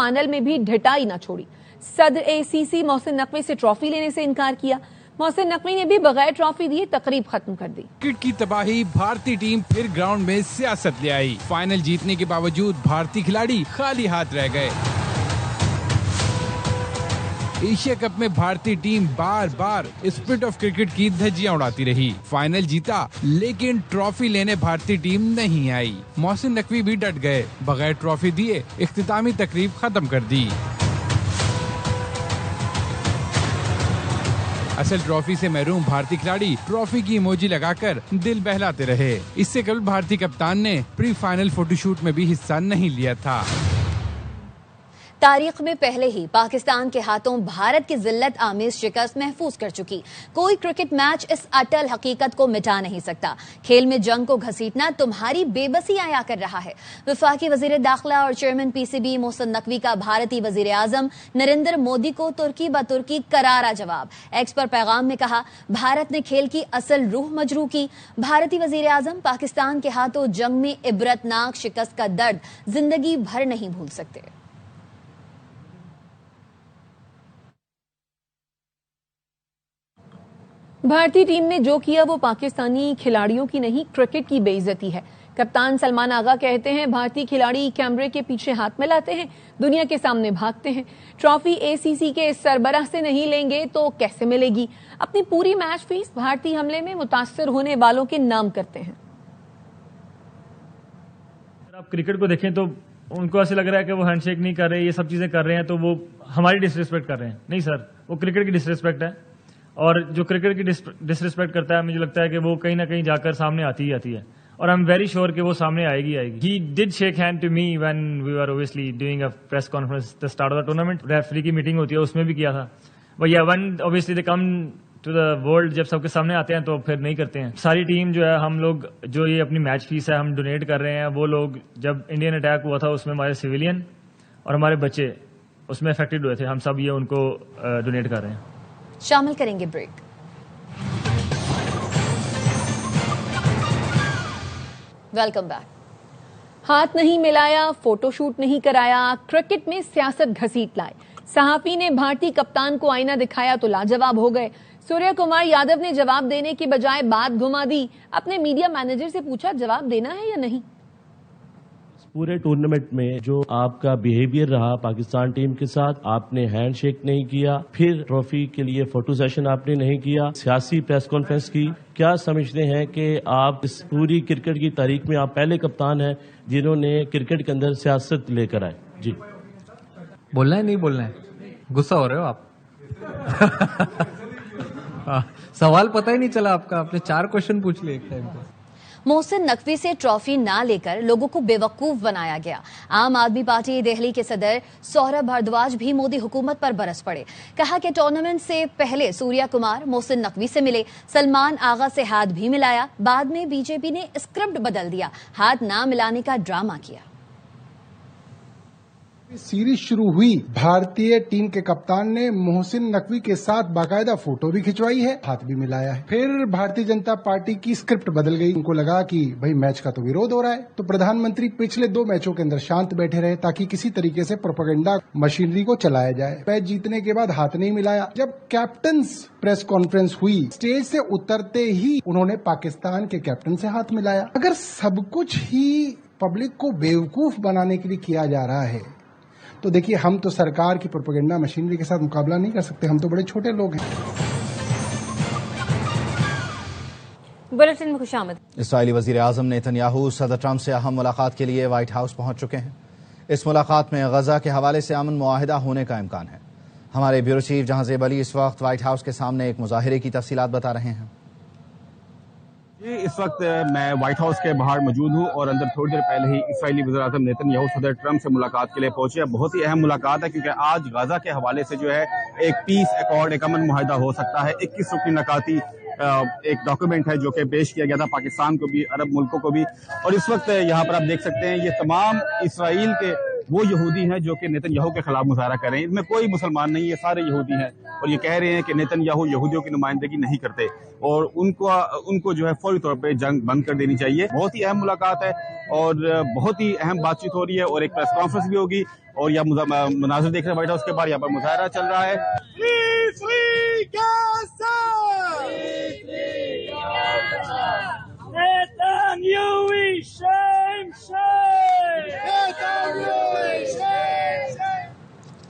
Final में भी ढिठाई न छोड़ी। सदर ACC मोहसिन नकवी से ट्रॉफी लेने से इनकार किया। मोहसिन नकवी ने भी बगैर ट्रॉफी दिए तकरीब खत्म कर दी। क्रिकेट की तबाही, भारतीय टीम फिर ग्राउंड में सियासत ले आई। फाइनल जीतने के बावजूद भारतीय खिलाड़ी खाली हाथ रह गए। एशिया कप में भारतीय team bar bar spirit of cricket की धज्जियां उड़ाती रही। फाइनल जीता लेकिन ट्रॉफी लेने भारतीय टीम नहीं आई। मोहसिन नकवी भी डट गए, बगैर ट्रॉफी दिए इख्तितामी तकरीब खत्म कर दी। असल ट्रॉफी से महरूम भारतीय खिलाड़ी ट्रॉफी की इमोजी लगाकर दिल बहलाते रहे। इससे कल भारतीय कप्तान ने प्री फाइनल फोटोशूट में भी हिस्सा नहीं लिया था। तारीख में पहले ही पाकिस्तान के हाथों भारत की जिल्लत आमेज शिकस्त महफूज कर चुकी कोई क्रिकेट मैच इस अटल हकीकत को मिटा नहीं सकता। खेल में जंग को घसीटना तुम्हारी बेबसी आया कर रहा है। वफाकी वजीर दाखिला और चेयरमैन PCB मोहसिन नकवी का भारतीय वजीर आजम नरेंद्र मोदी को तुर्की ब तुर्की करारा जवाब। एक्स पर पैगाम में कहा, भारत ने खेल की असल रूह मजरू की। भारतीय वजीर आजम पाकिस्तान के हाथों जंग में इबरतनाक शिकस्त का दर्द जिंदगी भर नहीं भूल सकते। भारतीय टीम ने जो किया वो पाकिस्तानी खिलाड़ियों की नहीं, क्रिकेट की बेइज्जती है। कप्तान सलमान आगा कहते हैं, भारतीय खिलाड़ी कैमरे के पीछे हाथ मिलाते हैं, दुनिया के सामने भागते हैं। ट्रॉफी ACC के सरबराह से नहीं लेंगे तो कैसे मिलेगी? अपनी पूरी मैच फीस भारतीय हमले में मुतासर होने वालों के नाम करते हैं। अगर आप क्रिकेट को देखें तो उनको ऐसे लग रहा है कि वो हैंडशेक नहीं कर रहे, ये सब चीजें कर रहे हैं तो वो हमारी डिसरिस्पेक्ट कर रहे हैं। नहीं सर, वो क्रिकेट की डिसरिस्पेक्ट है, और जो क्रिकेट की डिसरिस्पेक्ट करता है मुझे लगता है कि वो कहीं ना कहीं जाकर सामने आती ही आती है, और आई एम वेरी श्योर कि वो सामने आएगी। He did shake hand to me when we were obviously doing a press conference the start of the tournament. Referee की मीटिंग होती है उसमें भी किया था। But yeah one obviously they come to the world, जब सबके सामने आते हैं तो फिर नहीं करते हैं। सारी टीम जो है, हम लोग जो ये अपनी मैच फीस है हम डोनेट कर रहे हैं, वो लोग जब इंडियन अटैक हुआ था उसमें हमारे सिविलियन और हमारे बच्चे उसमें अफेक्टेड हुए थे, हम सब ये उनको डोनेट कर रहे हैं। शामिल करेंगे ब्रेक। Welcome back. हाथ नहीं मिलाया, फोटोशूट नहीं कराया, क्रिकेट में सियासत घसीट लाए। सहाफी ने भारतीय कप्तान को आईना दिखाया तो लाजवाब हो गए। सूर्य कुमार यादव ने जवाब देने की बजाय बात घुमा दी। अपने मीडिया मैनेजर से पूछा, जवाब देना है या नहीं? पूरे टूर्नामेंट में जो आपका बिहेवियर रहा पाकिस्तान टीम के साथ, आपने हैंडशेक नहीं किया, फिर ट्रॉफी के लिए फोटो सेशन आपने नहीं किया, सियासी प्रेस कॉन्फ्रेंस की। क्या समझते हैं कि आप इस पूरी क्रिकेट की तारीख में आप पहले कप्तान हैं जिन्होंने क्रिकेट के अंदर सियासत लेकर आए? जी, बोलना है नहीं बोलना है? गुस्सा हो रहे हो आप? सवाल पता ही नहीं चला आपका, आपने 4 क्वेश्चन पूछ लिए एक टाइम पे। मोहसिन नकवी से ट्रॉफी ना लेकर लोगों को बेवकूफ बनाया गया। आम आदमी पार्टी दिल्ली के सदर सौरभ भारद्वाज भी मोदी हुकूमत पर बरस पड़े। कहा कि टूर्नामेंट से पहले सूर्या कुमार मोहसिन नकवी से मिले, सलमान आगा से हाथ भी मिलाया, बाद में बीजेपी ने स्क्रिप्ट बदल दिया, हाथ ना मिलाने का ड्रामा किया। सीरीज शुरू हुई, भारतीय टीम के कप्तान ने मोहसिन नकवी के साथ बाकायदा फोटो भी खिंचवाई है, हाथ भी मिलाया है। फिर भारतीय जनता पार्टी की स्क्रिप्ट बदल गई। उनको लगा कि भाई मैच का तो विरोध हो रहा है, तो प्रधानमंत्री पिछले 2 मैचों के अंदर शांत बैठे रहे ताकि किसी तरीके से प्रोपेगेंडा मशीनरी को चलाया जाए। मैच जीतने के बाद हाथ नहीं मिलाया। जब कैप्टन्स प्रेस कॉन्फ्रेंस हुई, स्टेज से उतरते ही उन्होंने पाकिस्तान के कैप्टन से हाथ मिलाया। अगर सब कुछ ही पब्लिक को बेवकूफ बनाने के लिए किया जा रहा है तो देखिए, हम तो सरकार की प्रोपेगेंडा मशीनरी के साथ मुकाबला नहीं कर सकते, हम तो बड़े छोटे लोग हैं। बुलेटिन में खुशामद। इस्राईली वजीर आजम नेतन्याहू सदर ट्रंप से अहम मुलाकात के लिए व्हाइट हाउस पहुंच चुके हैं। इस मुलाकात में गजा के हवाले से अमन मुआहिदा होने का इम्कान है। हमारे ब्यूरो चीफ जहांजेब अली इस वक्त व्हाइट हाउस के सामने एक मुजाहिरे की तफसीलात बता रहे हैं। जी, इस वक्त मैं व्हाइट हाउस के बाहर मौजूद हूँ और अंदर थोड़ी देर पहले ही इस्राईली वज़ीर-ए-आज़म नेतन्याहू सदर ट्रंप से मुलाकात के लिए पहुंचे। बहुत ही अहम मुलाकात है क्योंकि आज गाजा के हवाले से जो है एक पीस अकॉर्ड, एक अमन मुआहिदा हो सकता है। 21 रुकनी नकाती एक डॉक्यूमेंट है जो कि पेश किया गया था पाकिस्तान को भी, अरब मुल्कों को भी। और इस वक्त यहाँ पर आप देख सकते हैं ये तमाम इसराइल के वो यहूदी हैं जो कि नेतन्याहू के खिलाफ मुजाहरा कर रहे हैं। इनमें कोई मुसलमान नहीं है, सारे यहूदी हैं और ये कह रहे हैं कि नेतन्याहू यहूदियों की नुमाइंदगी नहीं करते और उनको जो है फौरी तौर पे जंग बंद कर देनी चाहिए। बहुत ही अहम मुलाकात है और बहुत ही अहम बातचीत हो रही है और एक प्रेस कॉन्फ्रेंस भी होगी और यह मुनाज़िर देख रहे हैं व्हाइट हाउस के बाहर, यहाँ पर मुजाहरा चल रहा है।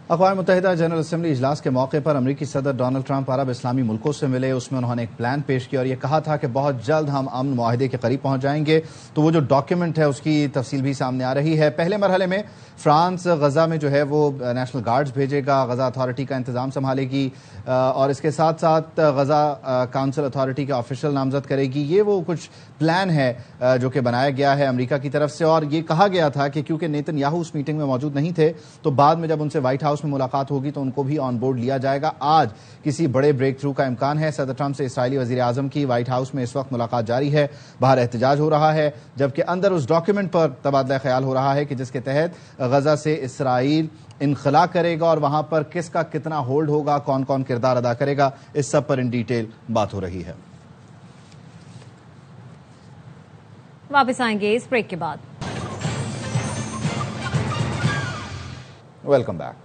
अक़वाम मुत्तहिदा जनरल असेंबली इजलास के मौके पर अमरीकी सदर डोनाल्ड ट्रंप अरब इस्लामी मुल्कों से मिले। उसमें उन्होंने एक प्लान पेश किया और ये कहा था कि बहुत जल्द हम अमन मुआहिदे के करीब पहुंच जाएंगे। तो वो जो डॉक्यूमेंट है उसकी तफसील भी सामने आ रही है। पहले मरहले में फ्रांस गजा में जो है वो नेशनल गार्ड्स भेजेगा, गजा अथॉरिटी का इंतजाम संभालेगी और इसके साथ साथ गजा काउंसिल अथॉरिटी के ऑफिशियल नामजद करेगी। ये वो कुछ प्लान है जो कि बनाया गया है अमेरिका की तरफ से। और ये कहा गया था कि क्योंकि नेतन्याहू उस मीटिंग में मौजूद नहीं थे तो बाद में जब उनसे व्हाइट हाउस में मुलाकात होगी तो उनको भी ऑन बोर्ड लिया जाएगा। आज किसी बड़े ब्रेक थ्रू का इम्कान है। सदर ट्रंप से इसराइली वजीर आजम की व्हाइट हाउस में इस वक्त मुलाकात जारी है, बाहर एहतजाज हो रहा है, जबकि अंदर उस डॉक्यूमेंट पर तबादला ख्याल हो रहा है कि जिसके तहत गजा से इसराइल इनखला करेगा और वहां पर किसका कितना होल्ड होगा, कौन कौन किरदार अदा करेगा, इस सब पर इन डिटेल बात हो रही है। वापस आएंगे इस ब्रेक के बाद। Welcome back.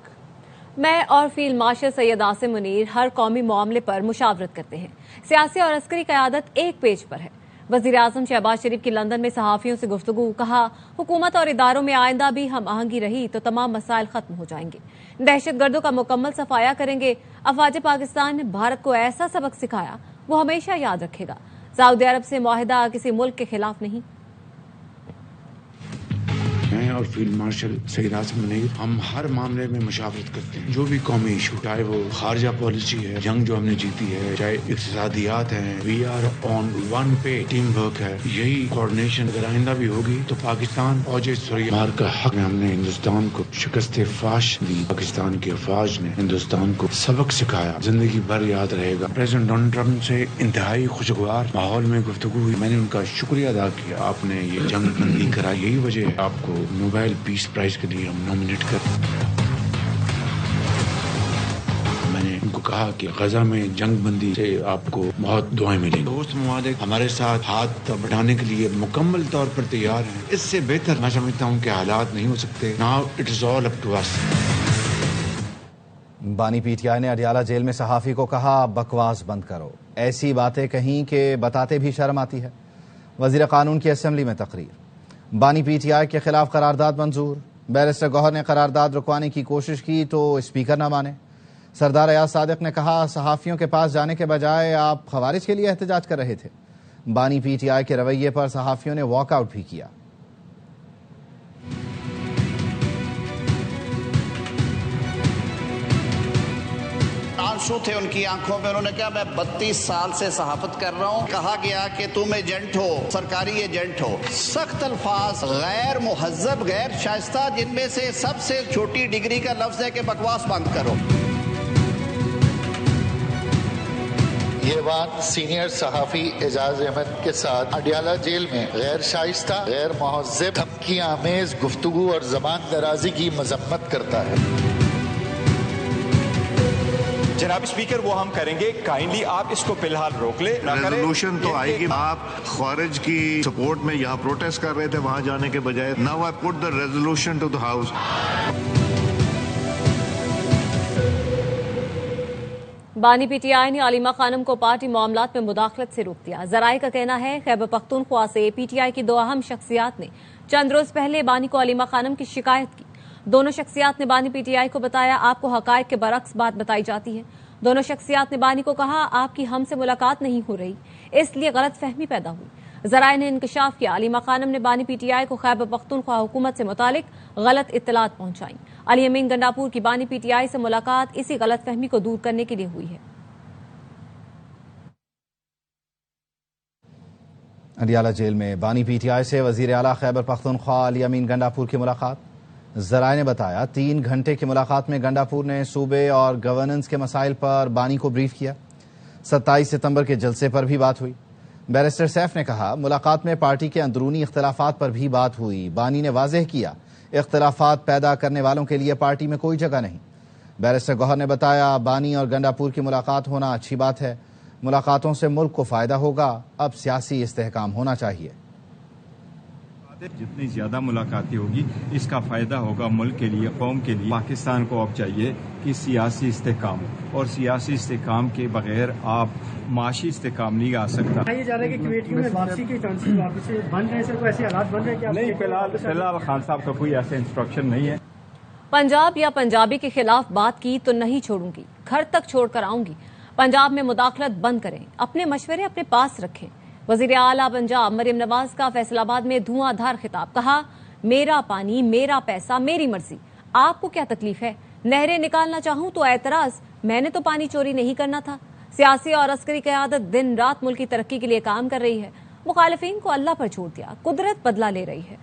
मैं और फील्ड मार्शल सैयद आसिम मुनीर हर कौमी मामले पर मुशावरत करते हैं। सियासी और अस्करी क़यादत एक पेज पर है। वजीर आजम शहबाज शरीफ की लंदन में सहाफियों से गुफ्तगू, कहा हुकूमत और इदारों में आइंदा भी हम आहंगी रही तो तमाम मसाइल खत्म हो जाएंगे। दहशतगर्दों का मुकम्मल सफाया करेंगे। अफवाज पाकिस्तान ने भारत को ऐसा सबक सिखाया वो हमेशा याद रखेगा। सऊदी अरब से मुआहिदा किसी मुल्क के खिलाफ नहीं। मैं और फील्ड मार्शल सैयद आसिम मुनीर हम हर मामले में मुशावरत करते हैं। जो भी कौमी इशू, चाहे वो खारजा पॉलिसी है, जंग जो हमने जीती है, चाहे इक्तिसादियात हैं, वी आर ऑन वन पे, टीम वर्क है। यही कोऑर्डिनेशन अगर आइंदा भी होगी तो पाकिस्तान औजे सुरैयार का हक में हमने हिंदुस्तान को शिकस्त फाश दी। पाकिस्तान की अफवाज ने हिंदुस्तान को सबक सिखाया, जिंदगी भर याद रहेगा। प्रेसिडेंट डोनाल्ड ट्रंप से इंतहाई खुशगवार माहौल में गुफ्तगू हुई। मैंने उनका शुक्रिया अदा किया, आपने ये जंग बंदी कराई, यही वजह है आपको नोबेल पीस प्राइज के लिए हम नॉमिनेट कर। मैंने उनको कहा कि गजा में जंग बंदी से आपको बहुत दुआएं मिलेंगी। दोस्त ममालिक हमारे साथ हाथ बढ़ाने के लिए मुकम्मल तौर पर तैयार हैं। इससे बेहतर मैं समझता हूँ कि हालात नहीं हो सकते। Now it is all up to us. बानी पीटीआई ने अडियाला जेल में सहाफी को कहा बकवास बंद करो। ऐसी बातें कहीं के बताते भी शर्म आती है। वजीर कानून की असेंबली में तकरीर। बानी पीटीआई के खिलाफ करारदाद मंजूर। बैरिस्टर गौहर ने करारदाद रुकवाने की कोशिश की तो स्पीकर न माने। सरदार अयाज सादिक ने कहा सहाफियों के पास जाने के बजाय आप खवारिज के लिए एहतजाज कर रहे थे। बानी पीटीआई के रवैये पर सहाफियों ने वॉकआउट भी किया। आंसू थे उनकी आंखों में। उन्होंने कहा मैं 32 साल से सहाफत कर रहा हूँ। कहा गया कि तुम एजेंट हो, सरकारी एजेंट हो। सख्त अल्फाज, गैर मुहज्जब, गैर शाइस्ता, जिनमें से सबसे छोटी डिग्री का लफ्ज है कि बकवास बंद करो। ये बात सीनियर सहाफी एजाज अहमद के साथ अडियाला जेल में गैर शाइस्ता, गैर मुहज्जब, धमकी आमेज गुफ्तगू और जबान दराजी की मजम्मत करता है। जनाब स्पीकर, वो हम करेंगे। काइंडली आप इसको फिलहाल रोक ले। रेजोल्यूशन तो आएगी। आप खारिज की सपोर्ट में यहाँ प्रोटेस्ट कर रहे थे, वहां जाने के बजाय। Now I put the resolution to the house. बानी पीटीआई ने अलीमा खानम को पार्टी मामलात में मुदाखलत से रोक दिया। जराये का कहना है खैबर पख्तूनख्वा से पीटीआई की दो अहम शख्सियात ने चंद रोज पहले बानी को अलीमा खानम की शिकायत की। दोनों शख्सियात ने बानी पीटीआई को बताया आपको हकायक के बरक्स बात बताई जाती है। दोनों शख्सियात ने बानी को कहा आपकी हमसे मुलाकात नहीं हो रही, इसलिए गलत फहमी पैदा हुई। जराये ने इंकशाफ किया अलीमा खानम ने बानी पीटीआई को खैबर पख्तूनख्वा हुकूमत से मुतालिक गलत इत्तलात पहुंचाई। अली अमीन गंडापुर की बानी पीटीआई से मुलाकात इसी गलत फहमी को दूर करने के लिए हुई है। अडियाला जेल में बानी पीटीआई से वजीर आला खैबर पख्तूनख्वा अली अमीन गंडापुर की मुलाकात। जराये ने बताया 3 घंटे की मुलाकात में गंडापुर ने सूबे और गवर्नेंस के मसाइल पर बानी को ब्रीफ किया। 27 सितंबर के जलसे पर भी बात हुई। बैरिस्टर सैफ ने कहा मुलाकात में पार्टी के अंदरूनी इख्तलाफात पर भी बात हुई। बानी ने वाज़ेह किया इख्तिलाफात पैदा करने वालों के लिए पार्टी में कोई जगह नहीं। बैरिस्टर गौहर ने बताया, बानी और गंडापुर की मुलाकात होना अच्छी बात है, मुलाकातों से मुल्क को फायदा होगा, अब सियासी इस्तेहकाम होना चाहिए। जितनी ज्यादा मुलाकातें होगी इसका फायदा होगा मुल्क के लिए, कौम के लिए। पाकिस्तान को अब चाहिए कि सियासी इस्तेहकाम हो, और सियासी इस्तेहकाम के बगैर आप माशी इस्तेहकाम नहीं आ सकता। ये जा रहा है कि कुवैत में वापसी के चांसेस वापस से बन रहे हैं सर, कोई ऐसे हालात बन रहे हैं क्या? नहीं, फिलहाल खान साहब का कोई ऐसा इंस्ट्रक्शन नहीं है। पंजाब या पंजाबी के खिलाफ बात की तो नहीं छोड़ूंगी, घर तक छोड़कर आऊंगी। पंजाब में मुदाखलत बंद करें, अपने मशवरे अपने पास रखें। वजीर आला पंजाब मरियम नवाज का फैसलाबाद में धुआंधार खिताब। कहा, मेरा पानी, मेरा पैसा, मेरी मर्जी, आपको क्या तकलीफ है? नहरें निकालना चाहूं तो एतराज, मैंने तो पानी चोरी नहीं करना था। सियासी और अस्करी क़यादत दिन रात मुल्क की तरक्की के लिए काम कर रही है, मुखालिफिन को अल्लाह पर छोड़ दिया, कुदरत बदला ले रही है।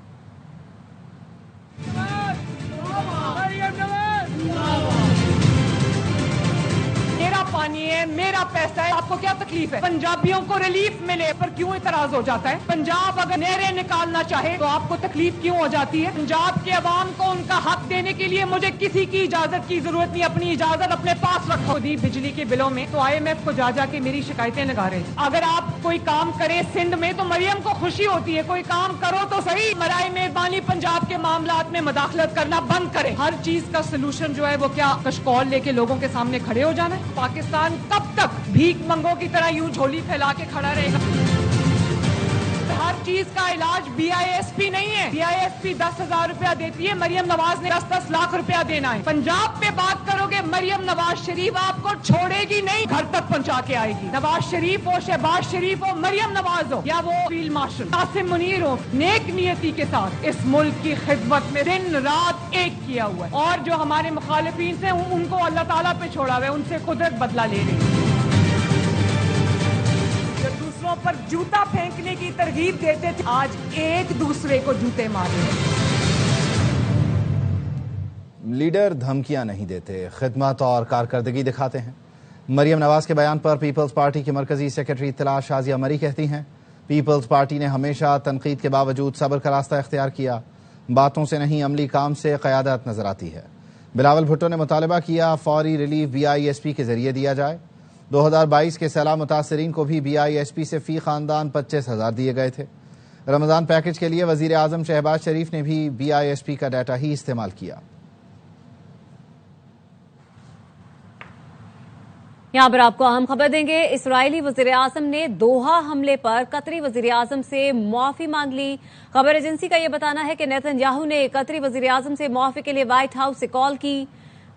मेरा पानी है, मेरा पैसा है, आपको क्या तकलीफ है? पंजाबियों को रिलीफ मिले पर क्यों इतराज हो जाता है? पंजाब अगर नहरें निकालना चाहे तो आपको तकलीफ क्यों हो जाती है? पंजाब के अवाम को उनका हक देने के लिए मुझे किसी की इजाजत की जरूरत नहीं, अपनी इजाजत अपने पास रखो। दी बिजली के बिलों में तो IMF को जा के मेरी शिकायतें लगा रहे हैं। अगर आप कोई काम करें सिंध में तो मरियम को खुशी होती है, कोई काम करो तो सही। मराए मेहरबानी पंजाब के मामलात में मुदाखलत करना बंद करें। हर चीज का सलूशन जो है वो क्या कशकौल लेके लोगों के सामने खड़े हो जाना है? पाकिस्तान कब तक भीख मंगों की तरह यूं झोली फैला के खड़ा रहेगा? हर चीज का इलाज BISP नहीं है। BISP 10,000 रुपया देती है, मरियम नवाज ने 10-10 लाख रुपया देना है। पंजाब पे बात करोगे, मरियम नवाज शरीफ आपको छोड़ेगी नहीं, घर तक पहुंचा के आएगी। नवाज शरीफ हो, शहबाज शरीफ हो, मरियम नवाज हो या वो फील्ड मार्शल कासिम मुनीर हो, नेक नियति के साथ इस मुल्क की खिदमत में दिन रात एक किया हुआ है। और जो हमारे मुखालिफिन से उनको अल्लाह ताला पे छोड़ा हुआ है, उनसे कुदरत बदला ले रही है। दूसरों पर जूता फेंकने की तरगीब देते थे, आज एक दूसरे को जूते मार रहे हैं। लीडर धमकियां नहीं देते, खिदमत और कारकर्दगी दिखाते हैं। मरियम नवाज के बयान पर पीपल्स पार्टी की मरकजी सेक्रेटरी इत्तला शाजिया मरी कहती हैं, पीपल्स पार्टी ने हमेशा तनकीद के बावजूद सब्र का रास्ता इख्तियार किया, बातों से नहीं अमली काम से क़यादत नजर आती है। बिलावल भुट्टो ने मुतालबा किया, फौरी रिलीफ BISP के जरिए दिया जाए। 2022 के सैलाब मुतासरीन को भी BISP से फी खानदान 25,000 दिए गए थे। रमजान पैकेज के लिए वजीर आजम शहबाज शरीफ ने भी BISP का डाटा ही इस्तेमाल किया। यहाँ पर आपको अहम खबर देंगे, इसराइली वजीर आजम ने दोहा हमले पर कतरी वजीर आजम से मुआफी मांग ली। खबर एजेंसी का यह बताना है कि नेतन्याहू ने कतरी वजीर आजम से मुआफी के लिए व्हाइट हाउस से कॉल की।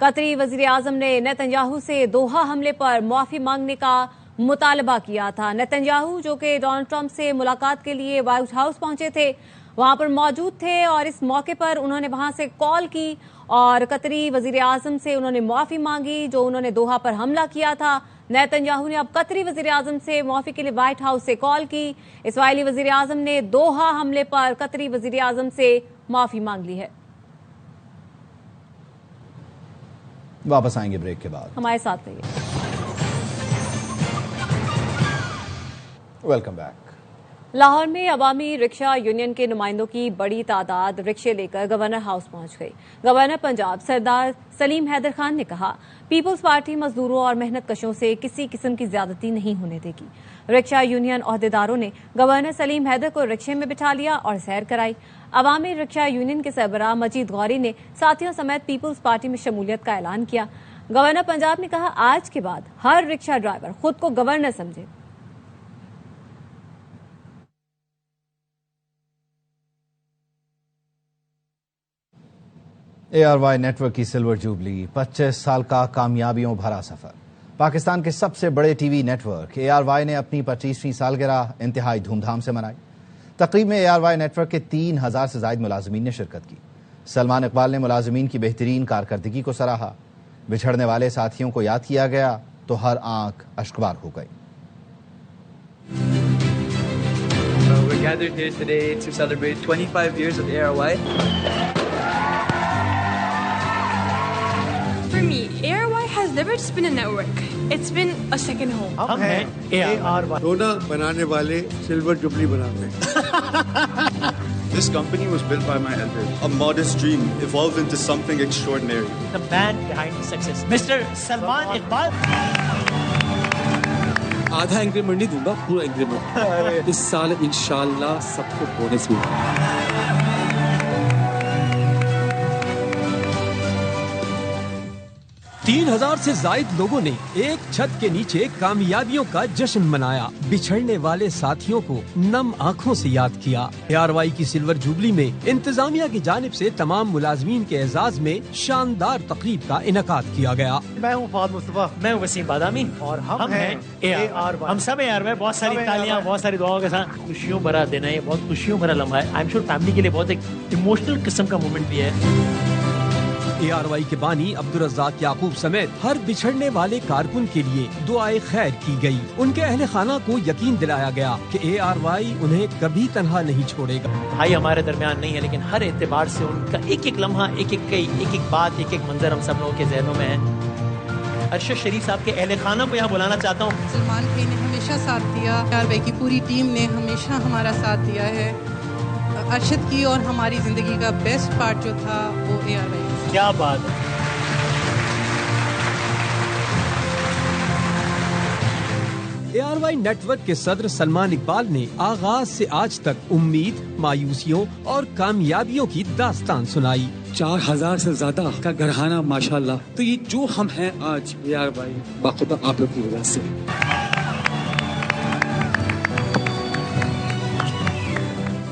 कतरी वजीर आजम ने नेतन्याहू से दोहा हमले पर मुआफी मांगने का मुतालबा किया था। नेतन्याहू जो कि डोनाल्ड ट्रंप से मुलाकात के लिए व्हाइट हाउस पहुंचे थे, वहां पर मौजूद थे और इस मौके पर उन्होंने वहां से कॉल की और कतरी वजीर आजम से उन्होंने मुआफी मांगी जो उन्होंने दोहा पर हमला किया था। नेतन्याहू ने अब कतरी वजीर आजम से मुआफी के लिए व्हाइट हाउस से कॉल की। इसराइली वजीर आजम ने दोहा हमले पर कतरी वजीर आजम से मुआफी मांग ली है। वापस आएंगे ब्रेक के बाद, हमारे साथ रहिए। Welcome back. लाहौर में अवामी रिक्शा यूनियन के नुमाइंदों की बड़ी तादाद रिक्शे लेकर गवर्नर हाउस पहुंच गई। गवर्नर पंजाब सरदार सलीम हैदर खान ने कहा, पीपल्स पार्टी मजदूरों और मेहनत कशों से किसी किस्म की ज्यादती नहीं होने देगी। रिक्शा यूनियन ओहदेदारों ने गवर्नर सलीम हैदर को रिक्शे में बिठा लिया और सैर कराई। अवामी रिक्शा यूनियन के सरबराह मजीद गौरी ने साथियों समेत पीपल्स पार्टी में शमूलियत का ऐलान किया। गवर्नर पंजाब ने कहा, आज के बाद हर रिक्शा ड्राइवर खुद को गवर्नर समझे। ARY नेटवर्क की सिल्वर जुबली, 25 साल का कामयाबियों भरा सफर। पाकिस्तान के सबसे बड़े टीवी नेटवर्क ARY ने अपनी 25वीं सालगिरह इंतहाई धूमधाम से मनाई। तकरीब में ARY नेटवर्क के 3,000 से ज्यादा मुलाजमीन ने शिरकत की। सलमान इकबाल ने मुलाजमीन की बेहतरीन कारकर्दगी को सराहा। बिछड़ने वाले साथियों को याद किया गया तो हर आंख अश्कबार हो गई। We're gathered here today to celebrate 25 years of ARY. For me, ARY has never just been a network. It's been a second home. हम हैं ARY। सोना बनाने वाले सिल्वर जुबली बनाते हैं। This company was built by my elders. A modest dream evolved into something extraordinary. The man behind success, Mr. Salman Iqbal. आधा increment नहीं दूंगा, पूरा इंक्रीमेंट इस साल इंशाल्लाह सबको बोनस मिलेगा। 3000 से जायद लोगों ने एक छत के नीचे कामयाबियों का जश्न मनाया। बिछड़ने वाले साथियों को नम आँखों से याद किया। ARY की सिल्वर जुबली में इंतजामिया की जानिब से तमाम मुलाजमीन के एजाज में शानदार तकरीब का इनकाद किया गया। मैं हूँ फहद मुस्तफा, मैं हूँ वसीम बादामी और हम हैं ARY। हम सब ARY, बहुत सारी तालियां, बहुत सारी दुआओं के साथ खुशियों भरा दिन है, बहुत खुशियों भरा लम्हा है। आई एम श्योर फैमिली के लिए बहुत एक इमोशनल किस्म का मोमेंट भी है। ARY के बानी अब्दुल रज़्ज़ाक याकूब समेत हर बिछड़ने वाले कारकुन के लिए दुआए खैर की गई। उनके अहले खाना को यकीन दिलाया गया कि ARY उन्हें कभी तन्हा नहीं छोड़ेगा। भाई हमारे दरमियान नहीं है, लेकिन हर एतबार से उनका एक एक लम्हा, एक एक बात, एक एक मंजर हम सब लोगों के जहनों में है। अरशद शरीफ साहब के अहले खाना को यहाँ बुलाना चाहता हूँ। सलमान भाई ने हमेशा साथ दिया, ARY की पूरी टीम ने हमेशा हमारा साथ दिया है। अरशद की और हमारी जिंदगी का बेस्ट पार्ट जो था वो ARY। क्या बात है। ARY नेटवर्क के सदर सलमान इकबाल ने आगाज से आज तक उम्मीद, मायूसियों और कामयाबियों की दास्तान सुनाई। 4000 से ज्यादा का घराना माशाल्लाह। तो ये जो हम हैं आज ARY बाखुदा आप लोग की वजह से।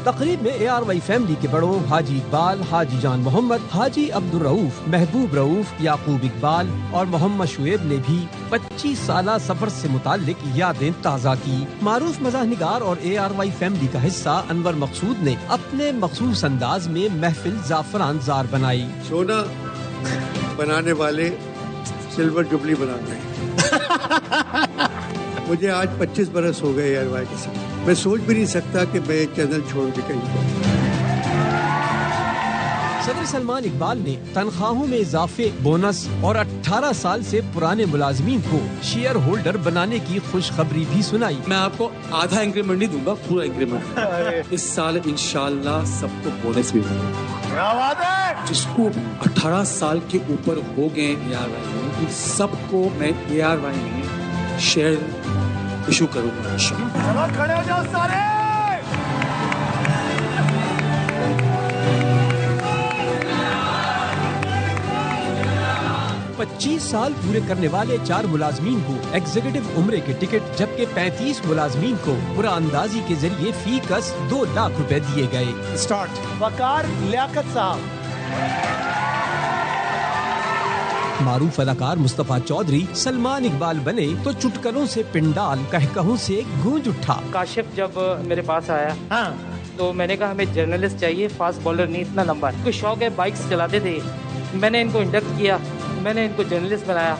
तकरीब में ARY फैमिली के बड़ों हाजी इकबाल, हाजी जान मोहम्मद, हाजी अब्दुल रऊफ, महबूब रऊफ, याकूब इकबाल और मोहम्मद शुएब ने भी 25 साला सफर से मुताल्लिक यादें ताज़ा की। मारूफ मज़ाहनिगार और ARY फैमिली का हिस्सा अनवर मकसूद ने अपने मखसूस अंदाज में महफिल जाफरान जार बनाई। सोना बनाने वाले सिल्वर जुबली बना गए। मुझे आज 25 बरस हो गए ARY के साथ। मैं सोच भी नहीं सकता कि मैं चैनल छोड़ के कहीं जाऊं। सदर सलमान इकबाल ने तनख्वाहों में इजाफे, बोनस और 18 साल से पुराने मुलाजमीन को शेयर होल्डर बनाने की खुशखबरी भी सुनाई। मैं आपको आधा इंक्रीमेंट नहीं दूंगा, पूरा इंक्रीमेंट इस साल इंशाल्लाह सबको बोनस भी मिलेगा। जिसको 18 साल के ऊपर हो गए ARY, सबको मैं ARY में शेयर इशू करूंगा। खड़े हो जाओ सारे। 25 साल पूरे करने वाले 4 मुलाजमीन को एग्जीक्यूटिव उम्रे के टिकट, जबकि 35 मुलाजमीन को पुराअंदाजी के जरिए फी कस 2 लाख रुपए दिए गए। स्टार्ट। वकार लियाकत साहब। मारूफ अदाकार मुस्तफा चौधरी सलमान इकबाल बने तो चुटकलों से पिंडाल, कहकहों से गूंज उठा। काशिफ जब मेरे पास आया, हाँ, तो मैंने कहा हमें जर्नलिस्ट चाहिए, फास्ट बॉलर नहीं, इतना लंबा। कोई शौक है, बाइक्स चलाते थे। मैंने इनको इंडक्ट किया, मैंने इनको जर्नलिस्ट बनाया,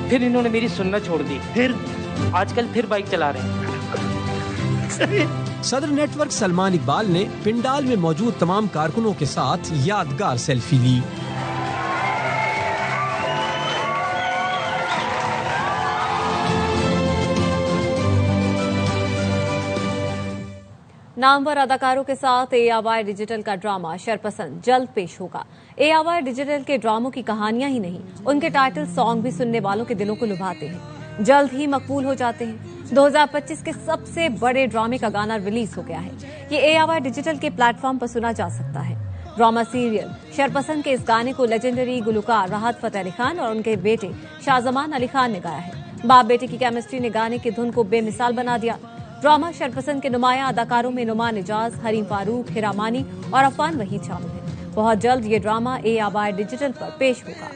फिर इन्होंने मेरी सुनना छोड़ दी, फिर आजकल फिर बाइक चला रहे हैं। सदर नेटवर्क सलमान इकबाल ने पिंडाल में मौजूद तमाम कारकुनों के साथ यादगार सेल्फी ली। नामवर अदाकारों के साथ ARY डिजिटल का ड्रामा शरपसंद जल्द पेश होगा। ARY डिजिटल के ड्रामों की कहानियां ही नहीं, उनके टाइटल सॉन्ग भी सुनने वालों के दिलों को लुभाते हैं, जल्द ही मकबूल हो जाते हैं। 2025 के सबसे बड़े ड्रामे का गाना रिलीज हो गया है। ये ARY डिजिटल के प्लेटफॉर्म पर सुना जा सकता है। ड्रामा सीरियल शरपसंद के इस गाने को लेजेंडरी गुलकार राहत फतेह अली खान और उनके बेटे शाहजमान अली खान ने गाया है। बाप बेटे की केमिस्ट्री ने गाने की धुन को बेमिसाल बना दिया। ड्रामा शरपसंद के नुमाया अदाकारों में नुमान इजाज, हरीम फारूक, हिरा मानी और अफान वहीद शामिल हैं। बहुत जल्द ये ड्रामा ARY डिजिटल पर पेश होगा।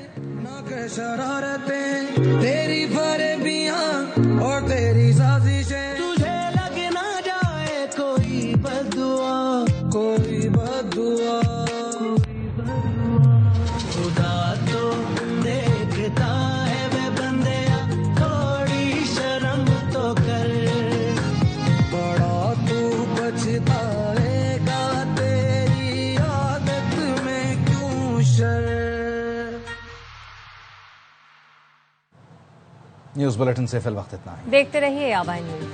तेरी फरेबियां और तेरी साजिशें, तुझे लग ना जाए कोई बद्दुआ, कोई बद्दुआ, खुदा तो देखता है वे बंदिया, थोड़ी शर्म तो कर, बड़ा तू पछताएगा तेरी आदत में क्यों शर। न्यूज़ बुलेटिन से फिल वक्त इतना है। देखते रहिए ARY न्यूज।